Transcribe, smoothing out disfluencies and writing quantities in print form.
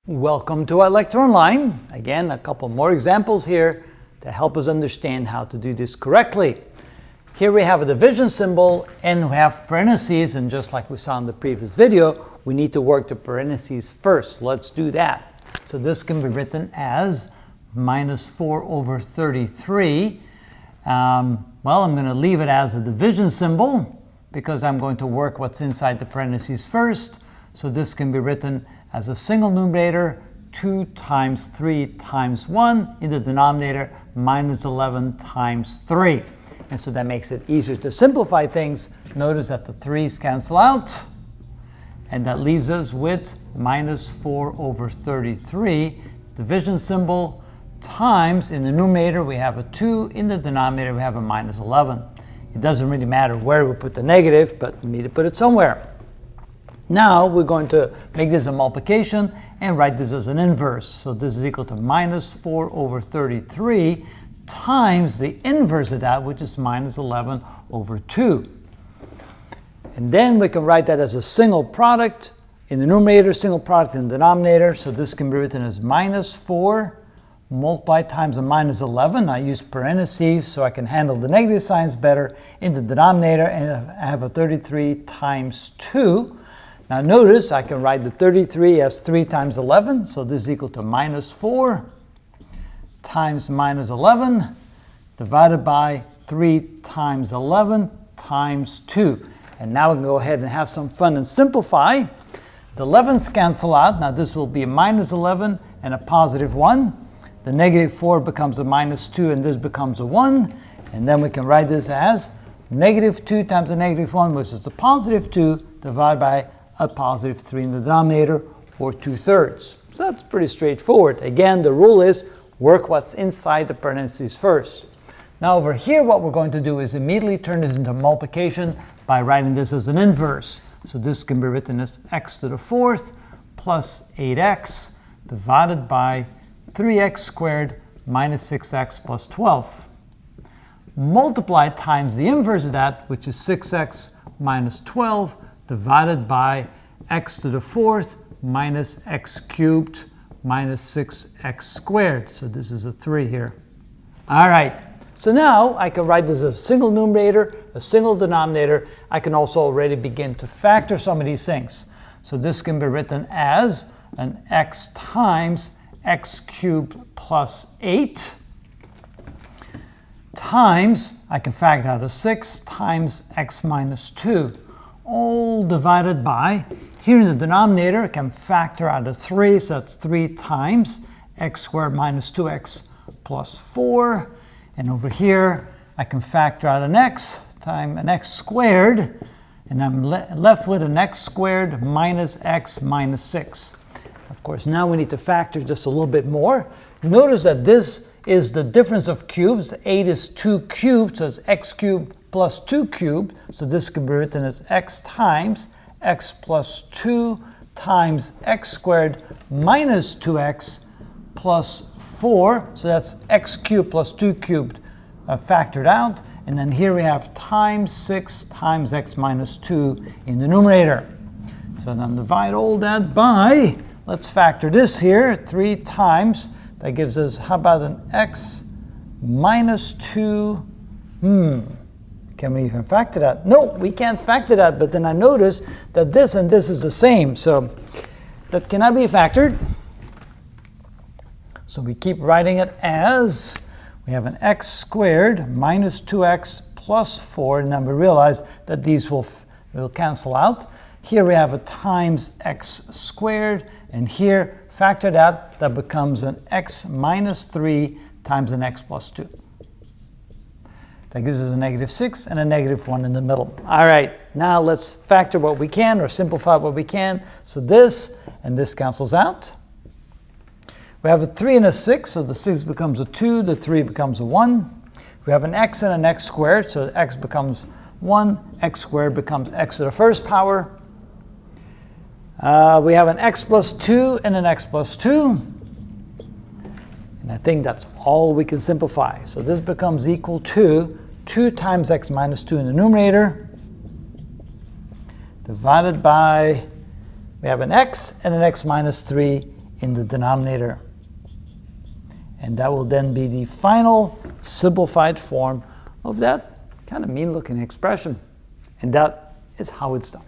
Welcome to our lecture online. Again, a couple more examples here to help us understand how to do this correctly. Here we have a division symbol and we have parentheses, and just like we saw in the previous video, we need to work the parentheses first. Let's do that. So this can be written as minus 4 over 33. Well, I'm going to leave it as a division symbol because I'm going to work what's inside the parentheses first. So this can be written as a single numerator, 2 times 3 times 1, in the denominator, minus 11 times 3. And so that makes it easier to simplify things. Notice that the 3's cancel out, and that leaves us with minus 4 over 33, division symbol, times, in the numerator we have a 2, in the denominator we have a minus 11. It doesn't really matter where we put the negative, but we need to put it somewhere. Now we're going to make this a multiplication and write this as an inverse. So this is equal to minus 4 over 33 times the inverse of that, which is minus 11 over 2. And then we can write that as a single product in the numerator, single product in the denominator. So this can be written as minus 4 multiplied times a minus 11. I use parentheses so I can handle the negative signs better in the denominator, and I have a 33 times 2. Now notice I can write the 33 as 3 times 11, so this is equal to minus 4 times minus 11 divided by 3 times 11 times 2. And now we can go ahead and have some fun and simplify. The 11's cancel out. Now this will be a minus 11 and a positive 1. The negative 4 becomes a minus 2 and this becomes a 1. And then we can write this as negative 2 times a negative 1, which is a positive 2, divided by a positive 3 in the denominator, or 2/3. So that's pretty straightforward. Again, the rule is work what's inside the parentheses first. Now over here, what we're going to do is immediately turn this into multiplication by writing this as an inverse. So this can be written as x to the 4th plus 8x divided by 3x squared minus 6x plus 12. Multiply times the inverse of that, which is 6x minus 12, divided by x to the 4th minus x cubed minus 6x squared. So this is a 3 here. All right, so now I can write this as a single numerator, a single denominator. I can also already begin to factor some of these things. So this can be written as an x times x cubed plus 8 times, I can factor out a 6 times x minus 2. All divided by, here in the denominator, I can factor out a 3, so that's 3 times x squared minus 2x plus 4. And over here, I can factor out an x times an x squared, and I'm left with an x squared minus x minus 6. Of course, now we need to factor just a little bit more. Notice that this is the difference of cubes. 8 is 2 cubed, so it's x cubed plus 2 cubed. So this can be written as x times x plus 2 times x squared minus 2x plus 4. So that's x cubed plus 2 cubed factored out. And then here we have times 6 times x minus 2 in the numerator. So then divide all that by, let's factor this here, 3 times. That gives us, how about an x minus 2? Can we even factor that? No, we can't factor that, but then I notice that this and this is the same. So that cannot be factored. So we keep writing it as, we have an x squared minus 2x plus 4. And then we realize that these will cancel out. Here we have a times x squared. And here, factor that becomes an x minus 3 times an x plus 2. That gives us a negative 6 and a negative 1 in the middle. All right, now let's factor what we can, or simplify what we can. So this and this cancels out. We have a 3 and a 6, so the 6 becomes a 2, the 3 becomes a 1. We have an x and an x squared, so x becomes 1, x squared becomes x to the 1st power. We have an x plus 2 and an x plus 2. And I think that's all we can simplify. So this becomes equal to 2 times x minus 2 in the numerator, divided by, we have an x and an x minus 3 in the denominator. And that will then be the final simplified form of that kind of mean-looking expression. And that is how it's done.